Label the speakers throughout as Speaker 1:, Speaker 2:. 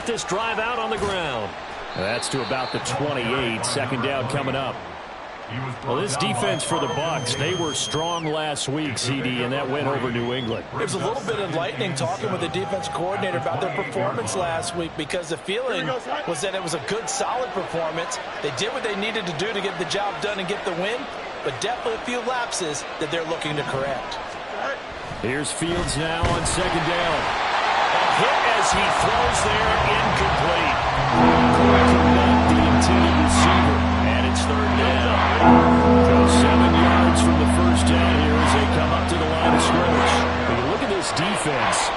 Speaker 1: start this drive out on the ground. That's to about the 28. Second down coming up. Well, this defense for the Bucs, they were strong last week, CD, and that went over New England.
Speaker 2: It was a little bit enlightening talking with the defense coordinator about their performance last week, because the feeling was that it was a good, solid performance. They did what they needed to do to get the job done and get the win, but definitely a few lapses that they're looking to correct.
Speaker 1: Here's Fields now on second down. A hit as he throws there, incomplete. Not the intended receiver, and it's third down. Goes 7 yards from the first down here as they come up to the line of scrimmage. When you look at this defense,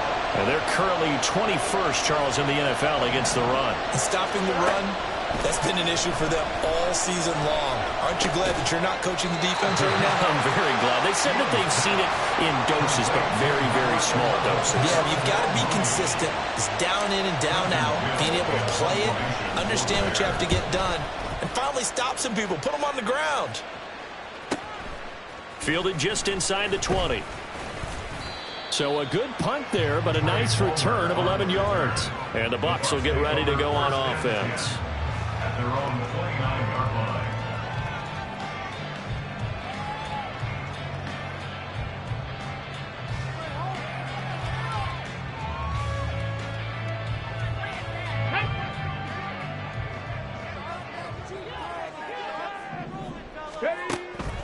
Speaker 1: they're currently 21st, Charles, in the NFL against the run.
Speaker 3: And stopping the run, that's been an issue for them all season long. Aren't you glad that you're not coaching the defense right now?
Speaker 1: I'm very glad. They said that they've seen it in doses, but very, very small doses.
Speaker 3: Yeah, you've got to be consistent. It's down in and down out, being able to play it, understand what you have to get done, and finally stop some people, put them on the ground.
Speaker 1: Fielded just inside the 20. So a good punt there, but a nice return of 11 yards. And the Bucs will get ready to go on offense.
Speaker 4: At their own 29-yard line.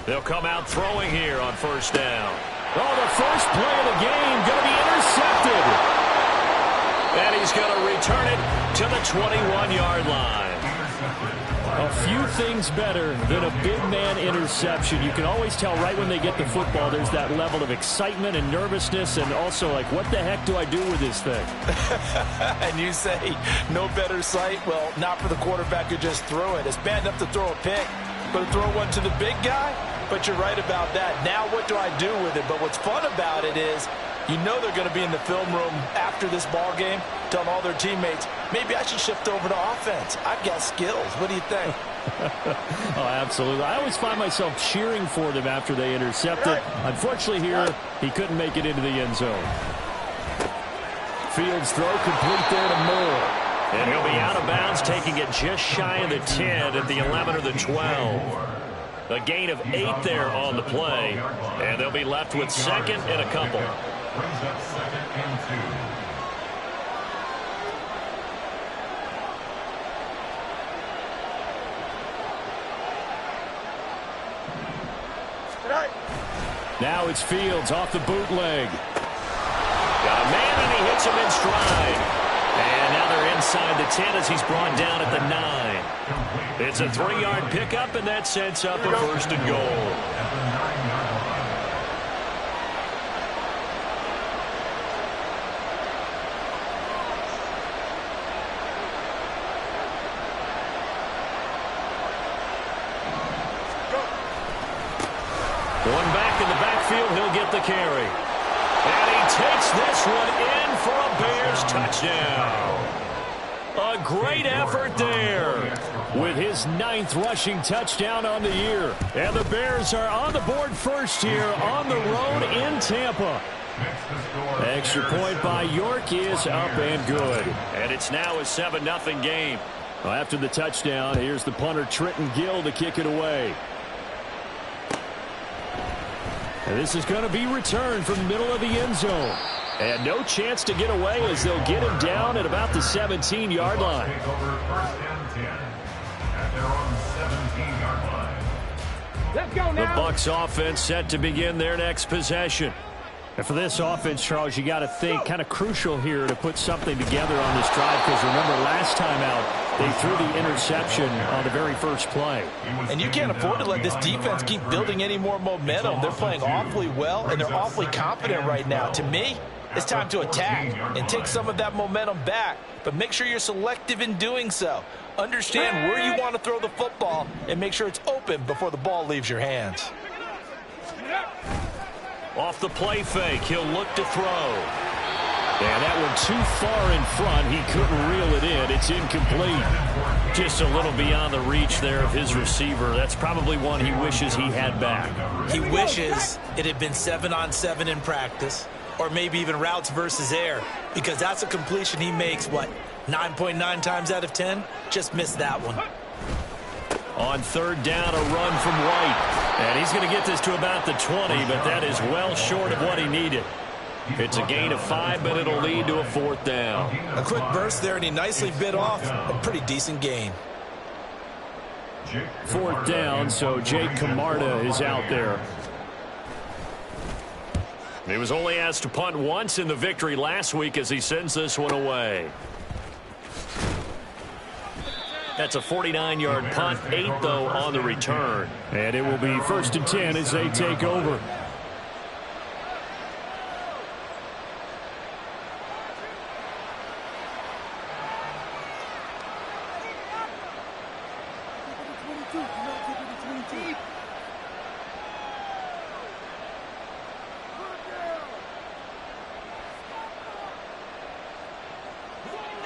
Speaker 1: They'll come out throwing here on first down. Oh, the first play of the game going to be intercepted. And he's going to return it to the 21-yard line. A few things better than a big man interception. You can always tell right when they get the football, there's that level of excitement and nervousness, and also like, what the heck do I do with this thing?
Speaker 2: And you say, no better sight? Well, not for the quarterback who just threw it. It's bad enough to throw a pick, but to throw one to the big guy? But you're right about that. Now what do I do with it? But what's fun about it is, you know they're going to be in the film room after this ball game, telling all their teammates, maybe I should shift over to offense. I've got skills. What do you think?
Speaker 1: Oh, absolutely. I always find myself cheering for them after they intercept it. Unfortunately here, he couldn't make it into the end zone. Fields throw complete there to Moore. And he'll be out of bounds, taking it just shy of the 10 at the 11 or the 12. A gain of 8 there on the play. And they'll be left with second and a couple.
Speaker 4: Brings up second and 2.
Speaker 1: Now it's Fields off the bootleg. Got a man, and he hits him in stride. And now they're inside the 10 as he's brought down at the 9. It's a 3-yard pickup, and that sets up a first and goal.
Speaker 4: At the 9-yard line.
Speaker 1: Going back in the backfield, he'll get the carry. And he takes this one in for a Bears touchdown. A great effort there with his 9th rushing touchdown on the year. And the Bears are on the board first here on the road in Tampa. Extra point by York is up and good. And it's now a 7-0 game. Well, after the touchdown, here's the punter Trenton Gill to kick it away. And this is going to be returned from the middle of the end zone. And no chance to get away as they'll get him down at about the 17-yard line.
Speaker 4: Take over first and 10 at their own 17-yard line.
Speaker 5: Let's go now.
Speaker 1: The Bucs offense set to begin their next possession. And for this offense, Charles, you got to think kind of crucial here to put something together on this drive, because remember last time out they threw the interception on the very first play.
Speaker 2: And you can't afford to let this defense keep building any more momentum. They're playing awfully well, and they're awfully confident right now. To me, it's time to attack and take some of that momentum back, but make sure you're selective in doing so. Understand where you want to throw the football and make sure it's open before the ball leaves your hands.
Speaker 1: Off the play fake, he'll look to throw. And that one too far in front. He couldn't reel it in. It's incomplete. Just a little beyond the reach there of his receiver. That's probably one he wishes he had back.
Speaker 3: He wishes it had been 7-on-7 in practice, or maybe even routes versus air, because that's a completion he makes, 9.9 times out of 10? Just missed that one.
Speaker 1: On third down, a run from White. And he's going to get this to about the 20, but that is well short of what he needed. It's a gain of 5, but it'll lead to a fourth down.
Speaker 3: A quick burst there, and he nicely bit off a pretty decent gain.
Speaker 1: Fourth down, so Jake Camarda is out there. He was only asked to punt once in the victory last week as he sends this one away. That's a 49-yard punt, 8 though on the return. And it will be 1st and 10 as they take over.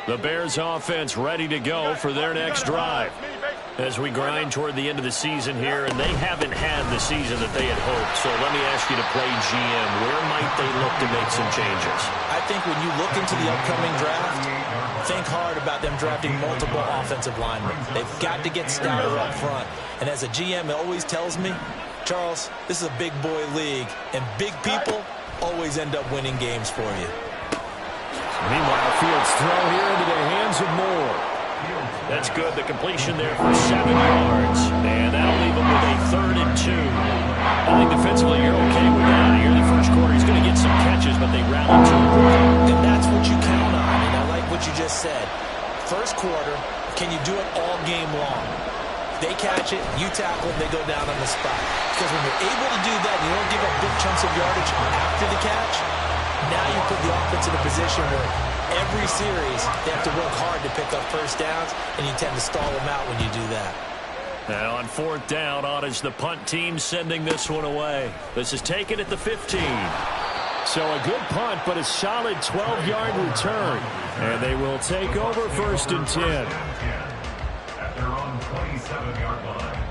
Speaker 1: The Bears offense ready to go for their next drive as we grind toward the end of the season here, and they haven't had the season that they had hoped. So let me ask you to play GM. Where might they look to make some changes?
Speaker 3: I think when you look into the upcoming draft, think hard about them drafting multiple offensive linemen. They've got to get stouter up front. And as a GM, it always tells me, Charles, this is a big boy league, and big people always end up winning games for you.
Speaker 1: Meanwhile, Fields throw here into the hands of Moore. That's good. The completion there for 7 yards. And that'll leave him with a 3rd and 2. I think defensively you're okay with that. Here in the first quarter, he's going to get some catches, but they rallied too quick.
Speaker 3: And that's what you count on. And I like what you just said. First quarter, can you do it all game long? They catch it, you tackle them, they go down on the spot. Because when you're able to do that, and you don't give up big chunks of yardage after the catch, now you put the offense in a position where every series they have to work hard to pick up first downs, and you tend to stall them out when you do that.
Speaker 1: Now on 4th down, on is the punt team sending this one away. This is taken at the 15. So a good punt, but a solid 12-yard return. And they will take over 1st and 10.
Speaker 4: At their own 27-yard line.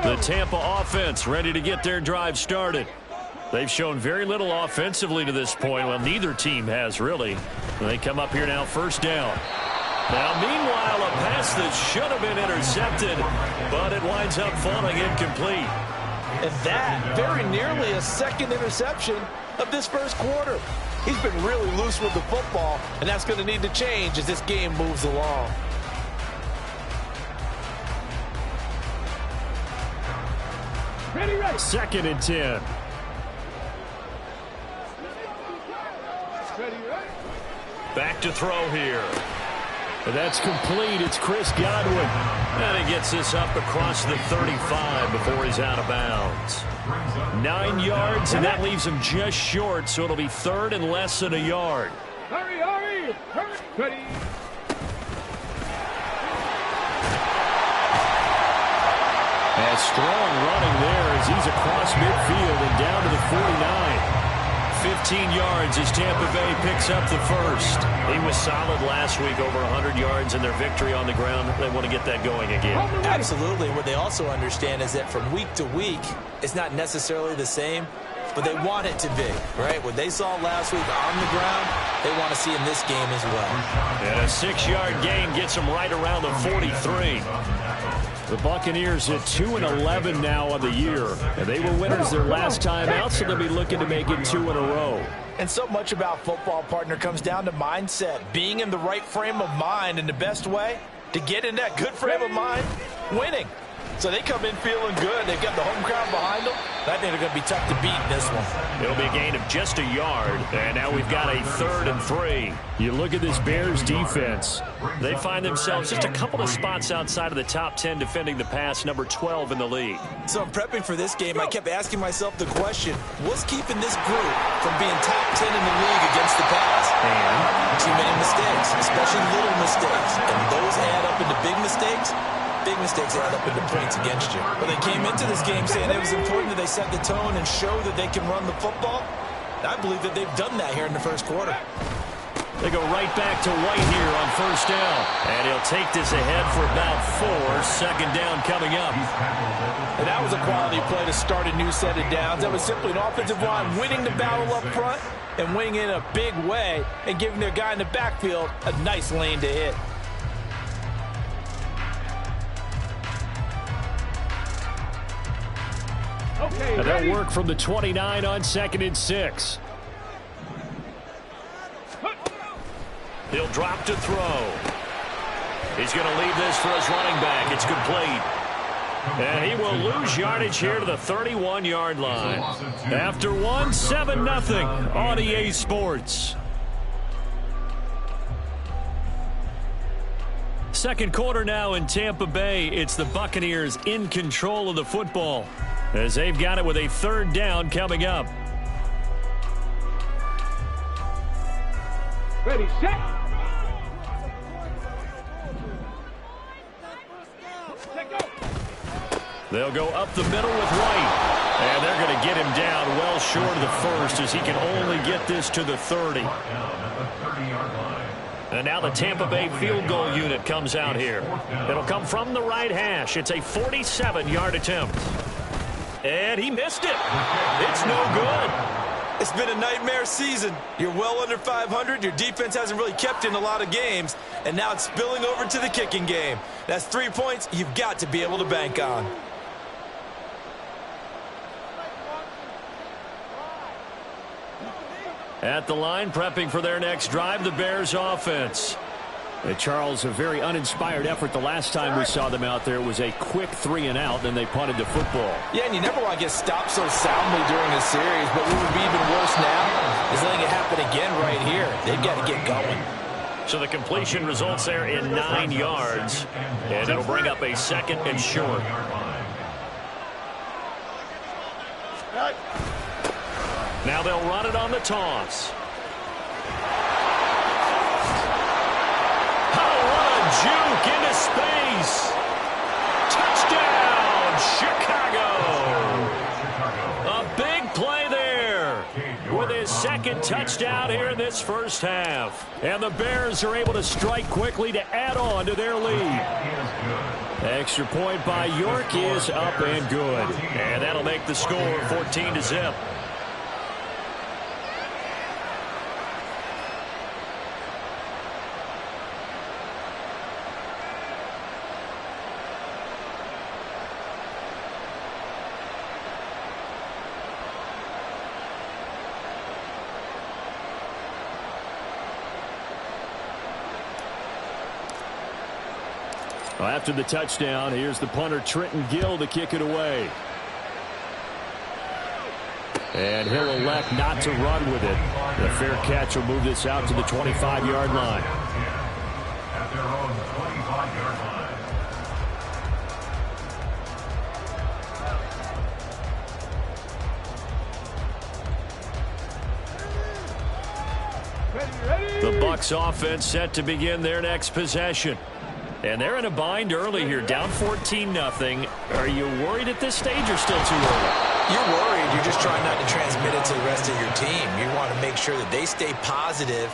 Speaker 1: The Tampa offense ready to get their drive started. They've shown very little offensively to this point. Well, neither team has really. They come up here now, 1st down. Now, meanwhile, a pass that should have been intercepted, but it winds up falling incomplete.
Speaker 2: And that very nearly a 2nd interception of this first quarter. He's been really loose with the football, and that's going to need to change as this game moves along.
Speaker 5: Ready, ready.
Speaker 1: 2nd and 10.
Speaker 5: Ready, ready.
Speaker 1: Back to throw here. And that's complete. It's Chris Godwin. And he gets this up across the 35 before he's out of bounds. 9 yards, and that leaves him just short, so it'll be 3rd and less than a yard.
Speaker 5: Hurry, hurry, hurry. Ready.
Speaker 1: And strong running there as he's across midfield and down to the 49. 15 yards as Tampa Bay picks up the first. He was solid last week, over 100 yards in their victory on the ground. They want to get that going again.
Speaker 3: Absolutely. What they also understand is that from week to week, it's not necessarily the same, but they want it to be, right? What they saw last week on the ground, they want to see in this game as well.
Speaker 1: And a 6-yard gain gets them right around the 43. The Buccaneers at 2-11 now on the year. And they were winners their last time out, so they'll be looking to make it 2 in a row.
Speaker 2: And so much about football, partner, comes down to mindset. Being in the right frame of mind, and the best way to get in that good frame of mind, winning. So they come in feeling good. They've got the home crowd behind them. I think they're going to be tough to beat in this one.
Speaker 1: It'll be a gain of just a yard. And now we've got a 3rd and 3. You look at this Bears defense. They find themselves just a couple of spots outside of the top 10 defending the pass, number 12 in the league.
Speaker 3: So I'm prepping for this game. I kept asking myself the question, what's keeping this group from being top 10 in the league against the pass?
Speaker 1: And
Speaker 3: too many mistakes, especially little mistakes. And those add up into big mistakes. big mistakes add up into points against you. But they came into this game saying it was important that they set the tone and show that they can run the football. I believe that they've done that here in the first quarter.
Speaker 1: They go right back to White here on first down. And he'll take this ahead for about 4. Second down coming up.
Speaker 2: And that was a quality play to start a new set of downs. That was simply an offensive line winning the battle up front and winning in a big way and giving their guy in the backfield a nice lane to hit.
Speaker 5: Okay,
Speaker 1: and they'll work from the 29 on 2nd and 6. He'll drop to throw. He's going to leave this for his running back. It's complete. And he will lose yardage here to the 31-yard line. After one, 7-0 on EA Sports. Second quarter now in Tampa Bay. It's the Buccaneers in control of the football as they've got it with a 3rd down coming up.
Speaker 5: ready, set.
Speaker 1: They'll go up the middle with White. And they're going to get him down well short of the first as he can only get this to the 30. And now the Tampa Bay field goal unit comes out here. It'll come from the right hash. It's a 47-yard attempt. And he missed it. It's no good.
Speaker 2: It's been a nightmare season. You're well under 500. Your defense hasn't really kept in a lot of games. And now it's spilling over to the kicking game. That's 3 points you've got to be able to bank on.
Speaker 1: At the line, prepping for their next drive, the Bears offense. Charles, a very uninspired effort the last time we saw them out there. It was a quick 3-and-out, and they punted the football.
Speaker 2: Yeah, and you never want to get stopped so soundly during a series, but what would be even worse now is letting it happen again right here. They've got to get going.
Speaker 1: So the completion results there in 9 yards, and it'll bring up a 2nd and short. Now they'll run it on the toss. Oh, what a juke into space. Touchdown, Chicago. A big play there with his 2nd touchdown here in this first half. And the Bears are able to strike quickly to add on to their lead. Extra point by York is up and good. And that'll make the score 14-0. After the touchdown, here's the punter Trenton Gill to kick it away. And he'll elect not to run with it. The fair catch will move this out to the 25-yard line.
Speaker 4: At their own 25-yard line.
Speaker 1: The Bucs offense set to begin their next possession. And they're in a bind early here, down 14-0. Are you worried at this stage or still too early?
Speaker 3: You're worried. You're just trying not to transmit it to the rest of your team. You want to make sure that they stay positive.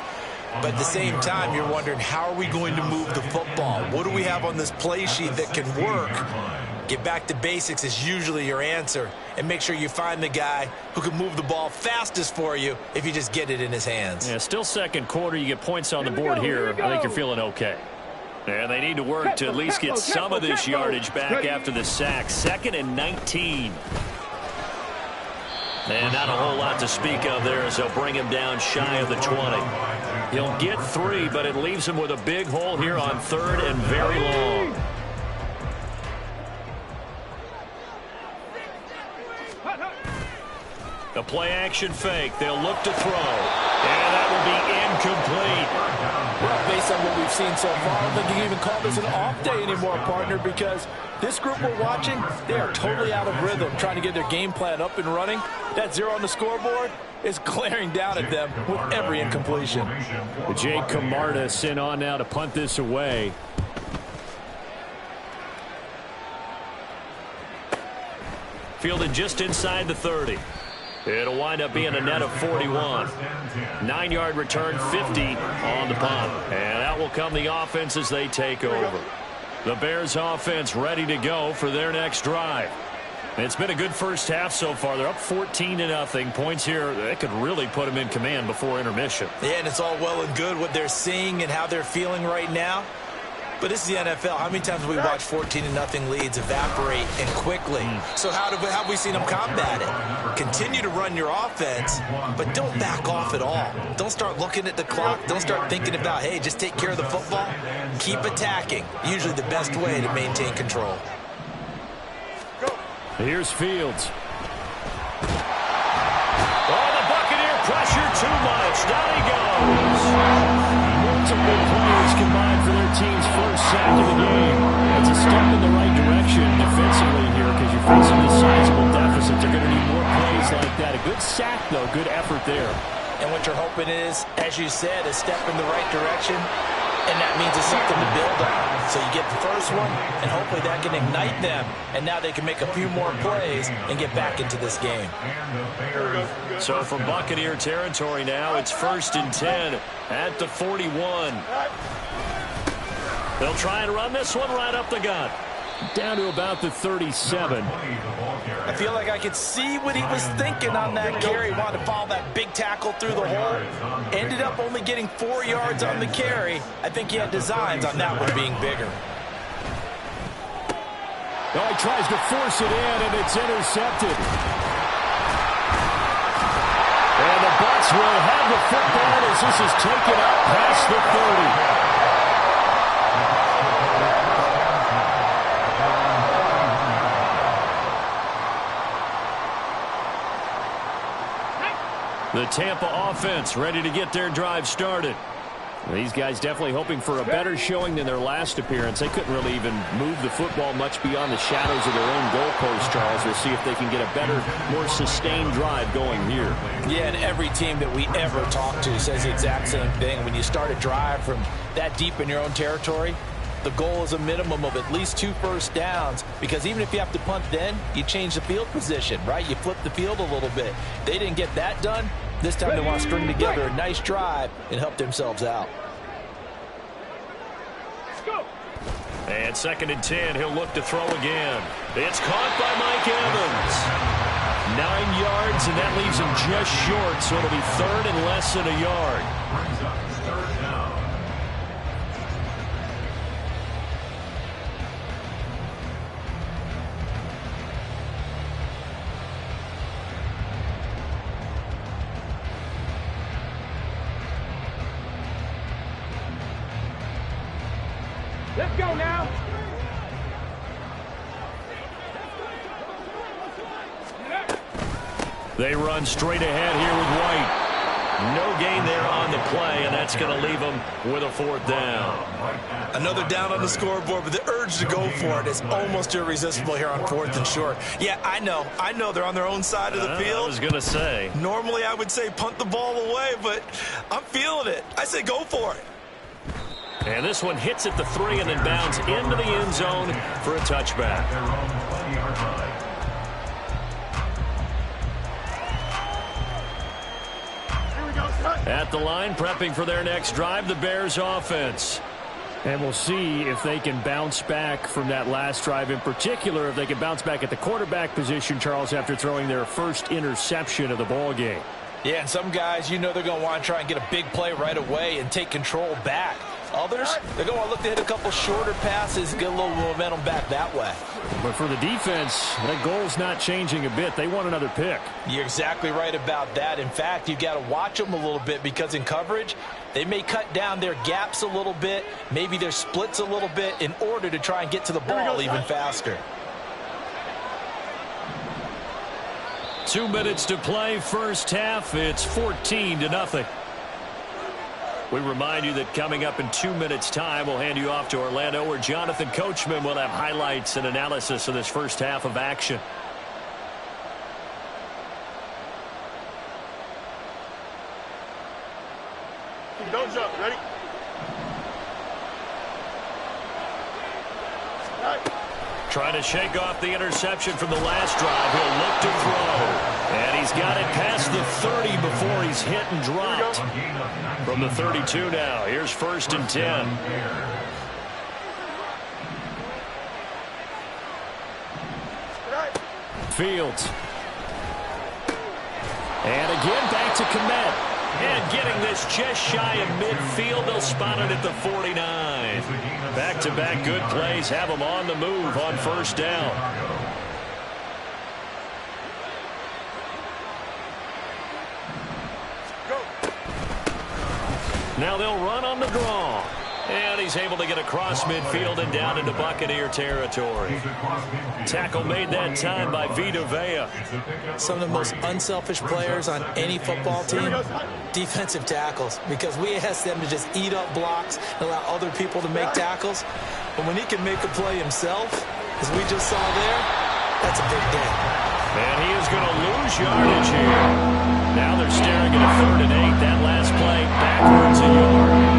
Speaker 3: But at the same time, you're wondering, how are we going to move the football? What do we have on this play sheet that can work? Get back to basics is usually your answer. And make sure you find the guy who can move the ball fastest for you if you just get it in his hands.
Speaker 1: Yeah, still second quarter. You get points on the board here. I think you're feeling okay. And they need to work to at least get some of this yardage back after the sack. 2nd and 19. And not a whole lot to speak of there as they'll bring him down shy of the 20. He'll get 3, but it leaves him with a big hole here on 3rd and very long. A play-action fake. They'll look to throw. And that will be incomplete.
Speaker 2: Well, based on what we've seen so far, I don't think you can even call this an off day anymore, partner, because this group we're watching, they are totally out of rhythm, trying to get their game plan up and running. That 0 on the scoreboard is glaring down at them with every incompletion.
Speaker 1: Jake Camarda sent on now to punt this away. Fielded just inside the 30. It'll wind up being a net of 41. 9-yard return, 50 on the punt. And out will come the offense as they take over. The Bears offense ready to go for their next drive. It's been a good first half so far. They're up 14-0. Points here, that could really put them in command before intermission.
Speaker 3: Yeah, and it's all well and good what they're seeing and how they're feeling right now. But this is the NFL. How many times have we watched 14-0 leads evaporate and quickly? So how have we seen them combat it? Continue to run your offense, but don't back off at all. Don't start looking at the clock. Don't start thinking about, hey, just take care of the football. Keep attacking. Usually the best way to maintain control.
Speaker 1: Here's Fields. Oh, the Buccaneer pressure too much. Down he goes. Multiple players combined for their team's first sack of the game. It's a step in the right direction defensively here because you're facing a sizable deficit. They're going to need more plays like that. A good sack, though. Good effort there.
Speaker 3: And what you're hoping is, as you said, a step in the right direction. And that means it's something to build on. So you get the first one, and hopefully that can ignite them. And now they can make a few more plays and get back into this game.
Speaker 1: So from Buccaneer territory now, it's 1st and 10 at the 41. They'll try and run this one right up the gut. Down to about the 37.
Speaker 3: I feel like I could see what he was thinking on that carry. He wanted to follow that big tackle through the hole. Ended up only getting 4 yards on the carry. I think he had designs on that one being bigger.
Speaker 1: Oh, he tries to force it in, and it's intercepted. And the Bucs will have the football as this is taken up past the 30. The Tampa offense ready to get their drive started. These guys definitely hoping for a better showing than their last appearance. They couldn't really even move the football much beyond the shadows of their own goalpost, Charles. We'll see if they can get a better, more sustained drive going here.
Speaker 3: Yeah, and every team that we ever talk to says the exact same thing. When you start a drive from that deep in your own territory, the goal is a minimum of at least 2 first downs, because even if you have to punt then, you change the field position, right? You flip the field a little bit. They didn't get that done. This time they want to string together a nice drive and help themselves out.
Speaker 1: And 2nd and 10, he'll look to throw again. It's caught by Mike Evans. 9 yards, and that leaves him just short, so it'll be 3rd and less than a yard.
Speaker 4: Brings up 3rd down.
Speaker 5: Let's go now.
Speaker 1: They run straight ahead here with White. No gain there on the play, and that's going to leave them with a 4th down.
Speaker 3: Another down on the scoreboard, but the urge to go for it is almost irresistible here on 4th and short. Yeah, I know they're on their own side of the field.
Speaker 1: I was going to say.
Speaker 3: Normally I would say punt the ball away, but I'm feeling it. I say go for it.
Speaker 1: And this one hits at the 3 and then bounds into the end zone for a touchback. At the line, prepping for their next drive, the Bears offense. And we'll see if they can bounce back from that last drive, in particular if they can bounce back at the quarterback position, Charles, after throwing their first interception of the ball game.
Speaker 3: Yeah, and some guys, you know, they're going to want to try and get a big play right away and take control back. Others, they're going to want to look to hit a couple shorter passes, get a little momentum back that way.
Speaker 1: But for the defense, that goal's not changing a bit. They want another pick.
Speaker 3: You're exactly right about that. In fact, you've got to watch them a little bit, because in coverage, they may cut down their gaps a little bit, maybe their splits a little bit, in order to try and get to the ball even faster.
Speaker 1: 2 minutes to play, first half. It's 14-0. We remind you that coming up in 2 minutes' time, we'll hand you off to Orlando, where Jonathan Coachman will have highlights and analysis of this first half of action.
Speaker 5: Don't jump. Ready?
Speaker 1: Trying to shake off the interception from the last drive. He'll look to throw. And he's got it past the 30 before he's hit and dropped. From the 32 now. Here's 1st and 10. Fields. And again back to Komet. And getting this just shy of midfield. They'll spot it at the 49. Back-to-back good plays have them on the move on 1st down. Now they'll run on the draw. And he's able to get across midfield and down into Buccaneer territory. Tackle made that time by Vita Vea.
Speaker 3: Some of the most unselfish players on any football team, defensive tackles, because we ask them to just eat up blocks and allow other people to make tackles. But when he can make a play himself, as we just saw there, that's a big day.
Speaker 1: And he is going to lose yardage here. Now they're staring at a 3rd and 8. That last play backwards a yard.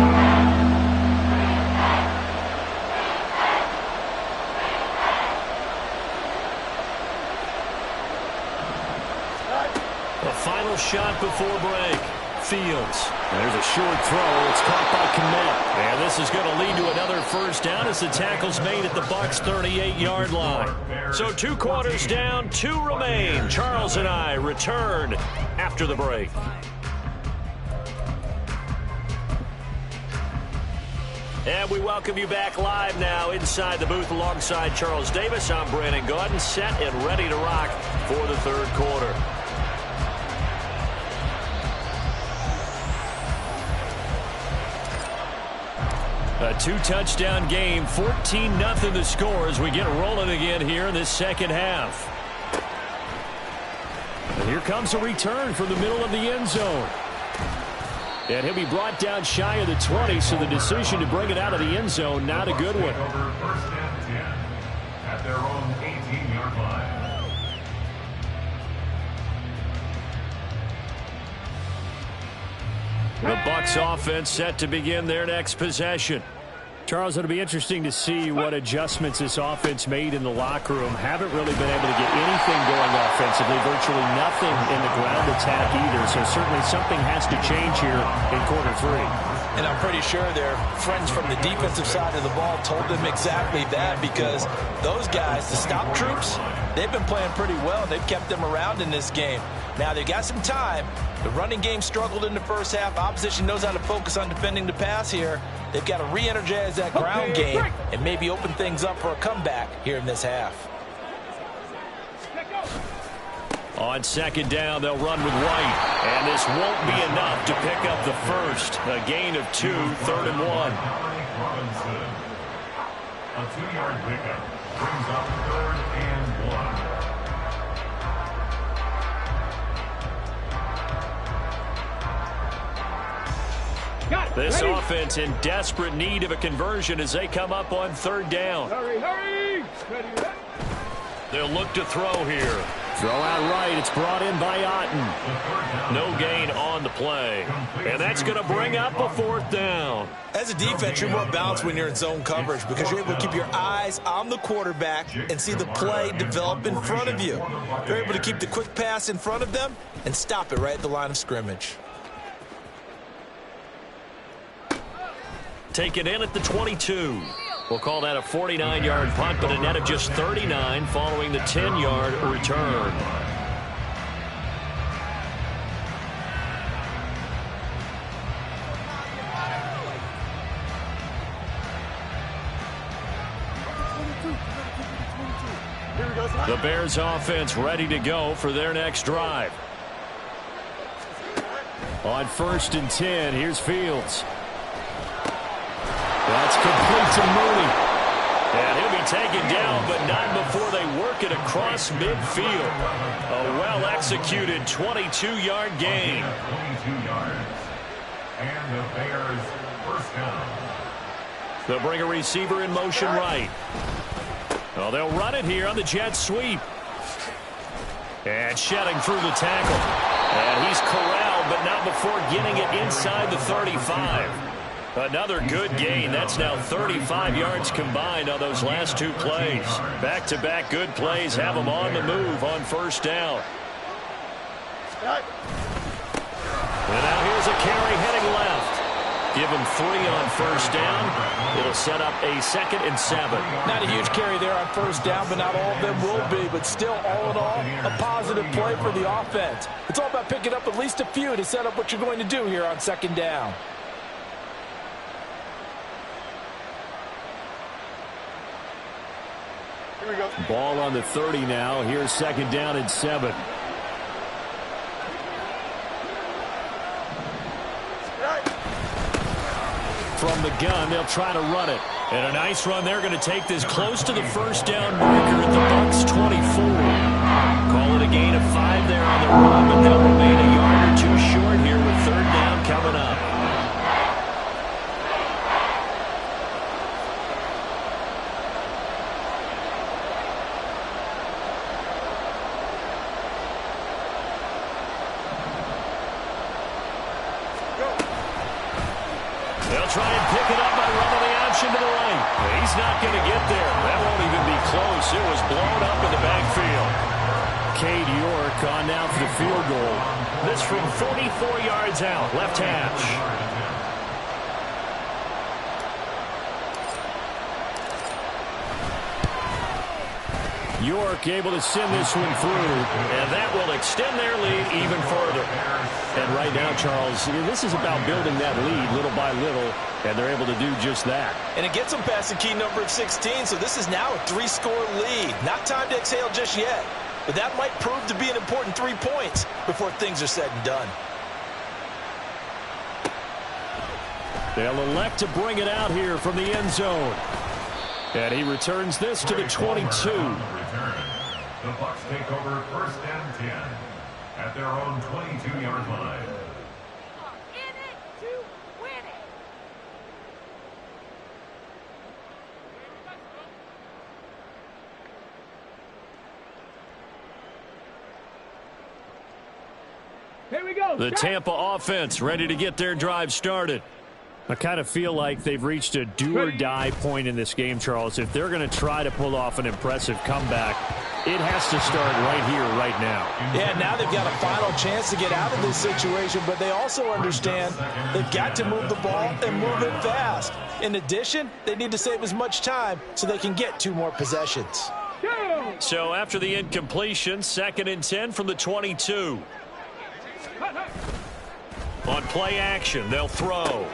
Speaker 1: Final shot before break. Fields. And there's a short throw. It's caught by Komet. And this is going to lead to another 1st down as the tackle's made at the Bucs 38-yard line. So 2 quarters down, 2 remain. Charles and I return after the break. And we welcome you back live now inside the booth alongside Charles Davis. I'm Brandon Gaudin, set and ready to rock for the 3rd quarter. A 2-touchdown game, 14-0 the score as we get rolling again here in this 2nd half. And here comes a return from the middle of the end zone. And he'll be brought down shy of the 20, so the decision to bring it out of the end zone, not a good one.
Speaker 4: 1st and 10 at their own 18-yard line.
Speaker 1: The Bucs offense set to begin their next possession. Charles, it'll be interesting to see what adjustments this offense made in the locker room. Haven't really been able to get anything going offensively, virtually nothing in the ground attack either. So certainly something has to change here in quarter 3.
Speaker 3: And I'm pretty sure their friends from the defensive side of the ball told them exactly that, because those guys, the stop troops, they've been playing pretty well. They've kept them around in this game. Now, they've got some time. The running game struggled in the 1st half. Opposition knows how to focus on defending the pass here. They've got to re-energize that ground game and maybe open things up for a comeback here in this half.
Speaker 1: On 2nd down, they'll run with White. And this won't be enough to pick up the 1st. A gain of 2, 3rd and 1.
Speaker 4: A 2-yard pickup brings up 3rd and 1.
Speaker 1: This offense in desperate need of a conversion as they come up on 3rd down.
Speaker 5: Hurry!
Speaker 1: They'll look to throw here. Throw out right. It's brought in by Otten. No gain on the play. And that's going to bring up a 4th down.
Speaker 3: As a defense, you're more balanced when you're in zone coverage because you're able to keep your eyes on the quarterback and see the play develop in front of you. You're able to keep the quick pass in front of them and stop it right at the line of scrimmage.
Speaker 1: Taken in at the 22. We'll call that a 49-yard punt, but a net of just 39 following the 10-yard return. The Bears offense ready to go for their next drive. On 1st and 10, here's Fields. That's complete to Mooney. And he'll be taken down, but not before they work it across midfield. A well-executed 22-yard gain.
Speaker 4: 22 yards. And the Bears 1st down.
Speaker 1: They'll bring a receiver in motion right. Well, they'll run it here on the jet sweep. And shedding through the tackle. And he's corralled, but not before getting it inside the 35. Another good gain. That's now 35 yards combined on those last two plays. Back-to-back good plays have them on the move on first down. And now here's a carry heading left. Give him 3 on first down. It'll set up a 2nd and 7.
Speaker 2: Not a huge carry there on first down, but not all of them will be. But still, all in all, a positive play for the offense. It's all about picking up at least a few to set up what you're going to do here on 2nd down.
Speaker 5: Here we go.
Speaker 1: Ball on the 30 now. Here's 2nd down and 7. From the gun, they'll try to run it. And a nice run. They're going to take this close to the first down marker at the Bucs 24. Call it a gain of 5 there on the run, but they'll remain a yard or 2 short here with 3rd down coming up. They'll try and pick it up by running the option to the right. He's not going to get there. That won't even be close. It was blown up in the backfield. Cade York on now for the field goal. This from 44 yards out, left hash. York able to send this one through, and that will extend their lead even further. And right now, Charles, this is about building that lead little by little, and they're able to do just that.
Speaker 2: And it gets them past the key number of 16, so this is now a 3-score lead. Not time to exhale just yet, but that might prove to be an important 3 points before things are said and done.
Speaker 1: They'll elect to bring it out here from the end zone. And he returns this to the 22.
Speaker 4: The Bucs take over 1st and 10 at their own 22-yard line.
Speaker 6: In it to win it.
Speaker 5: Here we go.
Speaker 1: The Tampa offense ready to get their drive started. I kind of feel like they've reached a do-or-die point in this game, Charles. If they're going to try to pull off an impressive comeback, it has to start right here, right now.
Speaker 2: Yeah, now they've got a final chance to get out of this situation, but they also understand they've got to move the ball and move it fast. In addition, they need to save as much time so they can get 2 more possessions.
Speaker 1: So after the incompletion, 2nd and 10 from the 22. On play action, they'll throw.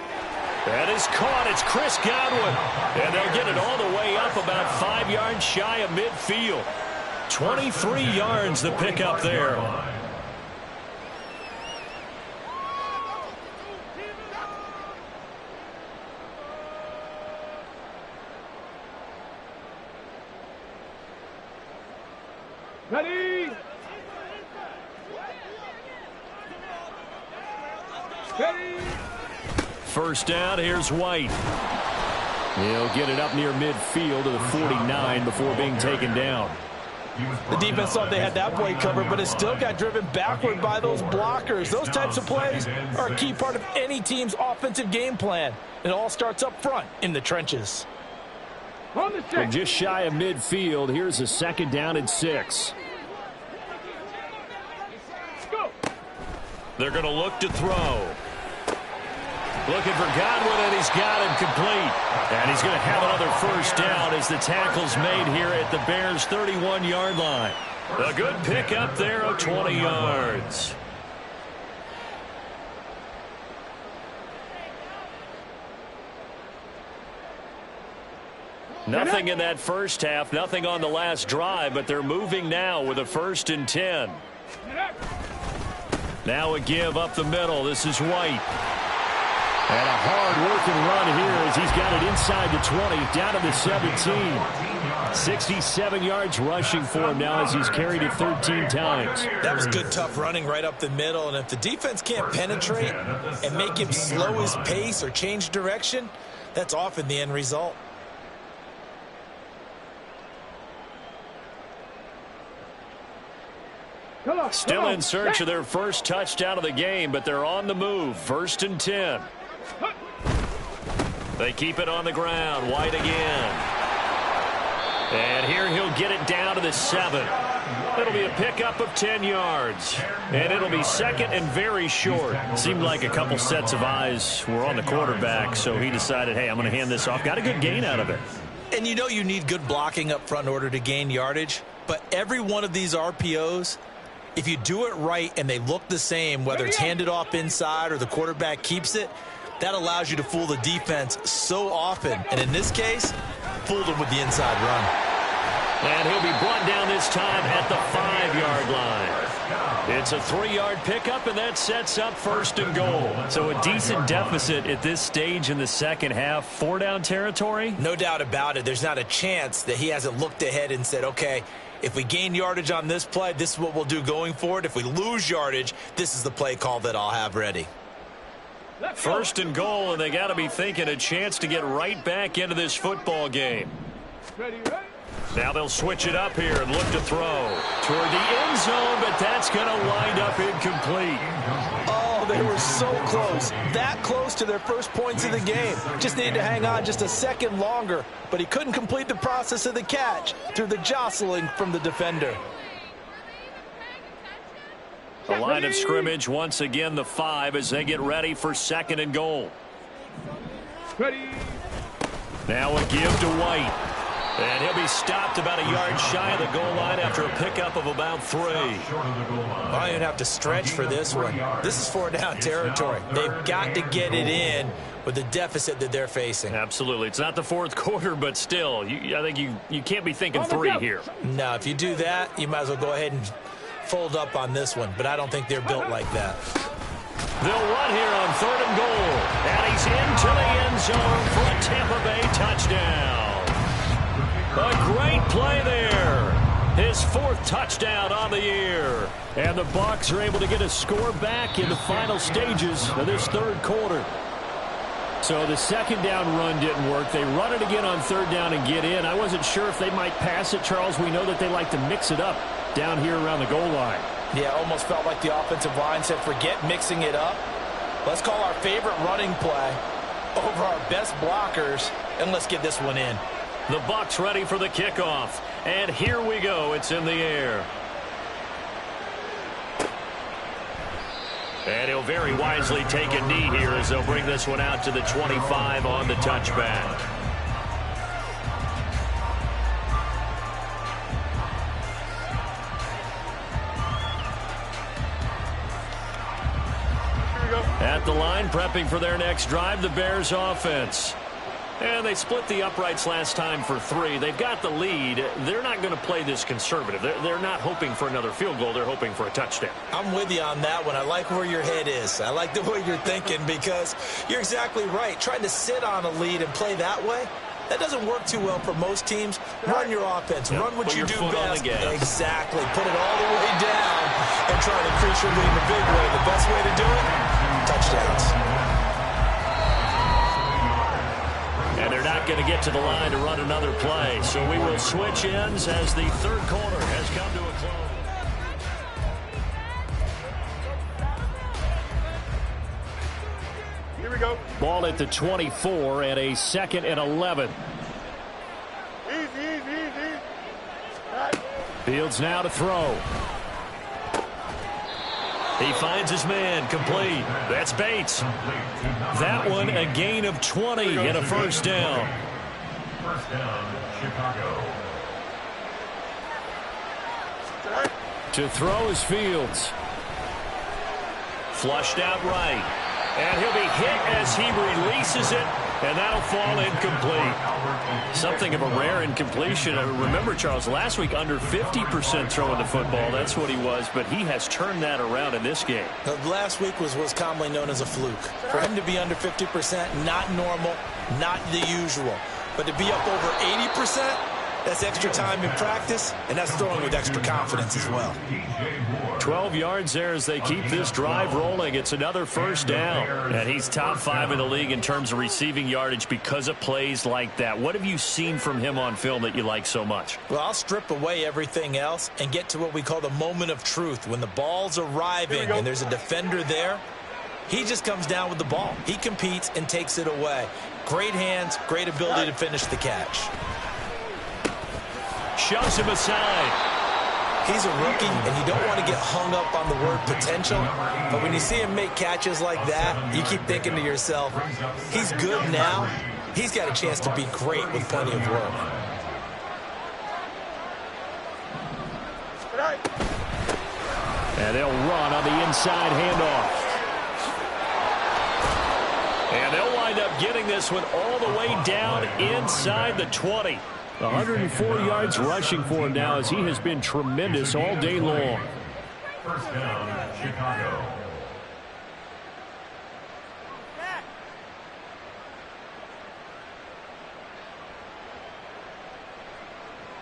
Speaker 1: That is caught. It's Chris Godwin. And they'll get it all the way up about 5 yards shy of midfield. 23 yards the pickup there.
Speaker 5: Ready. Ready.
Speaker 1: First down, here's White. He'll get it up near midfield to the 49 before being taken down.
Speaker 2: The defense thought they had that play covered, but it still got driven backward by those blockers. Those types of plays are a key part of any team's offensive game plan. It all starts up front in the trenches.
Speaker 1: From just shy of midfield, here's a 2nd down and 6. They're going to look to throw. Looking for Godwin, and he's got him complete. And he's going to have another first down as the tackle's made here at the Bears' 31-yard line. A good pickup there of 20 yards. Nothing in that first half, nothing on the last drive, but they're moving now with a 1st and 10. Now a give up the middle. This is White. And a hard-working run here as he's got it inside the 20, down to the 17. 67 yards rushing for him now as he's carried it 13 times.
Speaker 2: That was good, tough running right up the middle. And if the defense can't penetrate and make him slow his pace or change direction, that's often the end result.
Speaker 1: Still in search of their first touchdown of the game, but they're on the move. 1st and 10. They keep it on the ground. White again. And here he'll get it down to the 7. It'll be a pickup of 10 yards. And it'll be second and very short. Seemed like a couple sets of eyes were on the quarterback, so he decided, hey, I'm going to hand this off. Got a good gain out of it.
Speaker 3: And you know you need good blocking up front in order to gain yardage. But every one of these RPOs, if you do it right and they look the same, whether it's handed off inside or the quarterback keeps it, that allows you to fool the defense so often. And in this case, fooled him with the inside run.
Speaker 1: And he'll be brought down this time at the 5-yard line. It's a 3-yard pickup, and that sets up first and goal. So a decent deficit at this stage in the second half. 4-down territory?
Speaker 3: No doubt about it. There's not a chance that he hasn't looked ahead and said, okay, if we gain yardage on this play, this is what we'll do going forward. If we lose yardage, this is the play call that I'll have ready.
Speaker 1: First and goal, and they got to be thinking a chance to get right back into this football game.
Speaker 5: Ready, ready.
Speaker 1: Now they'll switch it up here and look to throw toward the end zone, but that's going to wind up incomplete.
Speaker 3: Oh, they were so close. That close to their first points of the game. Just needed to hang on just a second longer, but he couldn't complete the process of the catch through the jostling from the defender.
Speaker 1: The line of scrimmage, once again, the 5 as they get ready for second and goal.
Speaker 5: Ready.
Speaker 1: Now a give to White. And he'll be stopped about a yard shy of the goal line after a pickup of about 3.
Speaker 3: I don't even have to stretch for this one. This is 4-down territory. They've got to get it in with the deficit that they're facing.
Speaker 1: Absolutely. It's not the fourth quarter, but still, I think you can't be thinking 3 here.
Speaker 3: No, if you do that, you might as well go ahead and fold up on this one, but I don't think they're built like that.
Speaker 1: They'll run here on third and goal, and he's into the end zone for a Tampa Bay touchdown. A great play there. His 4th touchdown on the year. And the Bucs are able to get a score back in the final stages of this third quarter. So the second down run didn't work. They run it again on third down and get in. I wasn't sure if they might pass it, Charles. We know that they like to mix it up down here around the goal line.
Speaker 3: Yeah, almost felt like the offensive line said, forget mixing it up. Let's call our favorite running play over our best blockers, and let's get this one in.
Speaker 1: The Bucs ready for the kickoff. And here we go. It's in the air. And he'll very wisely take a knee here as they'll bring this one out to the 25 on the touchback. At the line, prepping for their next drive, the Bears offense. And they split the uprights last time for 3. They've got the lead. They're not going to play this conservative. They're not hoping for another field goal. They're hoping for a touchdown.
Speaker 3: I'm with you on that one. I like where your head is. I like the way you're thinking because you're exactly right. Trying to sit on a lead and play that way, that doesn't work too well for most teams. Run your offense.
Speaker 1: Yep.
Speaker 3: Run what
Speaker 1: Put
Speaker 3: you
Speaker 1: your
Speaker 3: do
Speaker 1: foot
Speaker 3: best.
Speaker 1: on the gas.
Speaker 3: Exactly. Put it all the way down and try to increase your lead in a big way. The best way to do it, touchdowns.
Speaker 1: And they're not going to get to the line to run another play. So we will switch ends as the third quarter has come to a close.
Speaker 5: Here we go.
Speaker 1: Ball at the 24 and a 2nd and 11.
Speaker 5: Easy.
Speaker 1: Fields now to throw. He finds his man, complete. That's Bates. That one a gain of 20 and a first down.
Speaker 4: First down, Chicago.
Speaker 1: To throw is Fields. Flushed out right. And he'll be hit as he releases it, and that'll fall incomplete. Something of a rare incompletion. Remember, Charles, last week under 50% throwing the football. That's what he was, but he has turned that around in this game.
Speaker 3: Last week was commonly known as a fluke. For him to be under 50%, not normal, not the usual. But to be up over 80%, that's extra time in practice, and that's throwing with extra confidence as well.
Speaker 1: 12 yards there as they keep this drive rolling. It's another first down. And he's top 5 in the league in terms of receiving yardage because of plays like that. What have you seen from him on film that you like so much?
Speaker 3: Well, I'll strip away everything else and get to what we call the moment of truth. When the ball's arriving and there's a defender there, he just comes down with the ball. He competes and takes it away. Great hands, great ability to finish the catch.
Speaker 1: Shoves him aside.
Speaker 3: He's a rookie, and you don't want to get hung up on the word potential, but when you see him make catches like that, you keep thinking to yourself, he's good now. He's got a chance to be great with plenty of work.
Speaker 1: And they'll run on the inside handoff. And they'll wind up getting this one all the way down inside the 20. 104 yards rushing for him now as he has been tremendous all day long.
Speaker 4: First down, Chicago.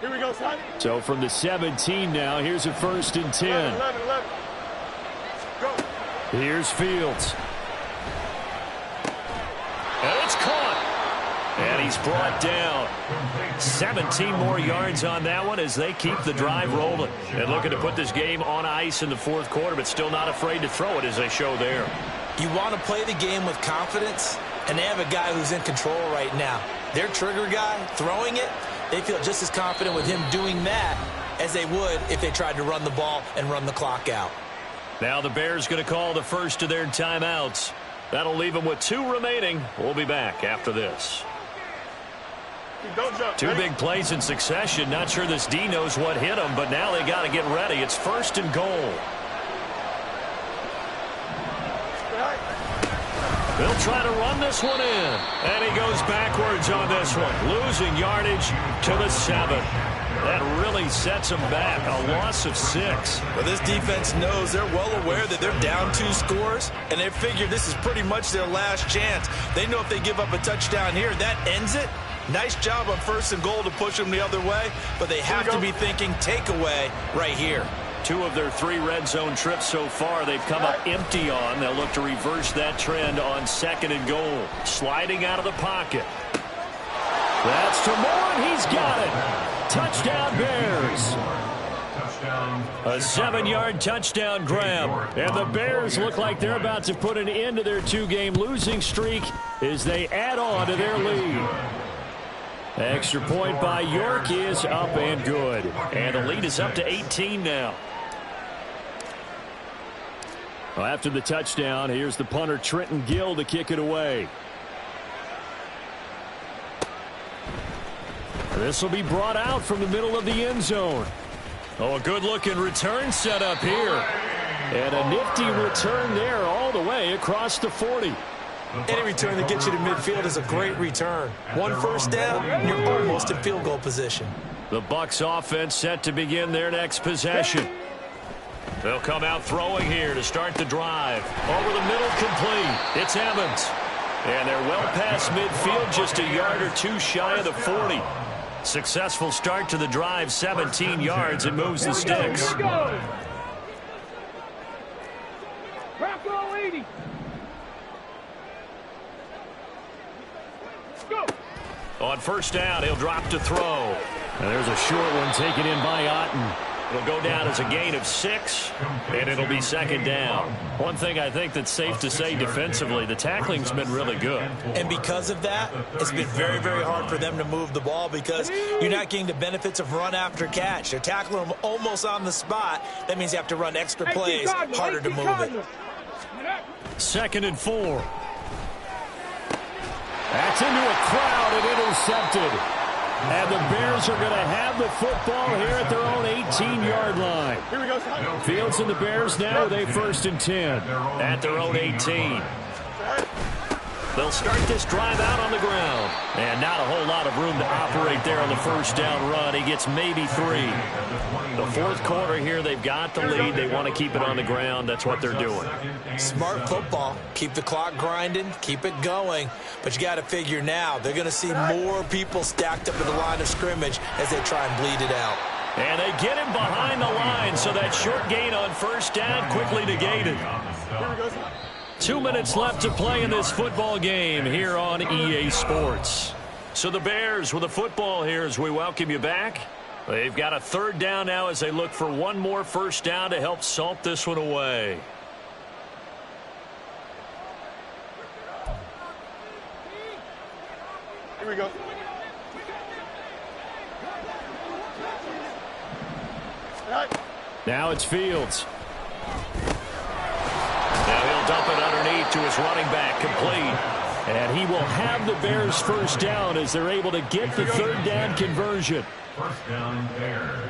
Speaker 5: Here we go, son.
Speaker 1: So from the 17 now, here's a 1st and 10.
Speaker 5: 11. Go.
Speaker 1: Here's Fields. And it's caught. And he's brought down. 17 more yards on that one as they keep the drive rolling. And looking to put this game on ice in the 4th quarter, but still not afraid to throw it as they show there.
Speaker 3: You want to play the game with confidence, and they have a guy who's in control right now. Their trigger guy throwing it, they feel just as confident with him doing that as they would if they tried to run the ball and run the clock out.
Speaker 1: Now the Bears going to call the first of their timeouts. That'll leave them with 2 remaining. We'll be back after this.
Speaker 5: Don't jump.
Speaker 1: 2 big plays in succession. Not sure this D knows what hit him, but now they got to get ready. It's 1st and goal. They'll try to run this one in. And he goes backwards on this one. Losing yardage to the 7. That really sets them back. A loss of 6.
Speaker 2: Well, this defense knows they're well aware that they're down 2 scores, and they figure this is pretty much their last chance. They know if they give up a touchdown here, that ends it. Nice job on 1st and goal to push them the other way, but they have to be thinking takeaway right here.
Speaker 1: 2 of their 3 red zone trips so far they've come up empty on. They'll look to reverse that trend on 2nd and goal. Sliding out of the pocket. That's to Moore, and he's got it. Touchdown Bears. A 7-yard touchdown grab. And the Bears look like they're about to put an end to their 2-game losing streak as they add on to their lead. Extra point by York is up and good. And the lead is up to 18 now. Well, after the touchdown, here's the punter Trenton Gill to kick it away. This will be brought out from the middle of the end zone. Oh, a good-looking return set up here. And a nifty return there all the way across the 40.
Speaker 3: Any return that gets you to midfield is a great return. 1 first down, you're almost in field goal position.
Speaker 1: The Bucs offense set to begin their next possession. They'll come out throwing here to start the drive. Over the middle, complete. It's Evans. And they're well past midfield, just a yard or 2 shy of the 40. Successful start to the drive, 17 yards, and moves the sticks.
Speaker 5: Crack all 80. Go.
Speaker 1: On 1st down, he'll drop to throw. And there's a short one taken in by Otten. It'll go down as a gain of 6, and it'll be 2nd down. One thing I think that's safe to say defensively, the tackling's been really good.
Speaker 3: And because of that, it's been very, very hard for them to move the ball because you're not getting the benefits of run after catch. They're tackling them almost on the spot. That means you have to run extra plays, harder to move it.
Speaker 1: 2nd and 4. That's into a crowd and intercepted. And the Bears are going to have the football here at their own 18-yard line.
Speaker 5: Here we go, son.
Speaker 1: Fields and the Bears now with a 1st and 10 at their own 18. They'll start this drive out on the ground. And not a whole lot of room to operate there on the 1st down run. He gets maybe 3. The 4th quarter here, they've got the lead. They want to keep it on the ground. That's what they're doing.
Speaker 3: Smart football. Keep the clock grinding. Keep it going. But you got to figure now, they're going to see more people stacked up at the line of scrimmage as they try and bleed it out.
Speaker 1: And they get him behind the line, so that short gain on 1st down quickly negated. 2 minutes left to play in this football game here on EA Sports. So the Bears with the football here as we welcome you back. They've got a 3rd down now as they look for one more 1st down to help salt this one away.
Speaker 5: Here we go.
Speaker 1: Now it's Fields. Now he'll dump it underneath to his running back, complete. And he will have the Bears first down as they're able to get the third down conversion.
Speaker 4: First down, Bears.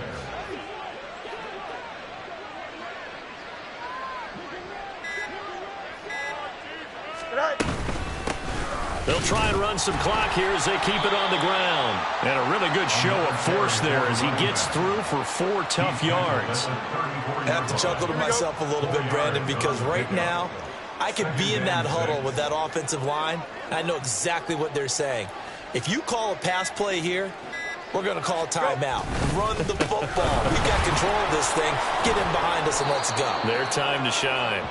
Speaker 1: They'll try and run some clock here as they keep it on the ground. And a really good show of force there as he gets through for 4 tough yards.
Speaker 3: I have to chuckle to myself a little bit, Brandon, because right now I could be in that huddle with that offensive line. I know exactly what they're saying. If you call a pass play here, we're going to call a timeout. Run the football. We've got control of this thing. Get in behind us and let's go.
Speaker 1: Their time to shine.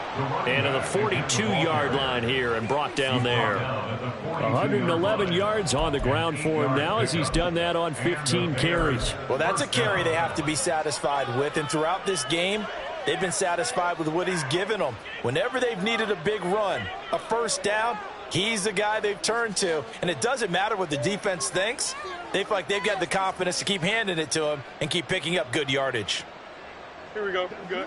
Speaker 1: And to the 42-yard line here and brought down there. 111 yards on the ground for him now as he's done that on 15 carries.
Speaker 2: Well, that's a carry they have to be satisfied with. And throughout this game, they've been satisfied with what he's given them. Whenever they've needed a big run, a first down, he's the guy they've turned to. And it doesn't matter what the defense thinks. They feel like they've got the confidence to keep handing it to him and keep picking up good yardage.
Speaker 5: Here we go. Good.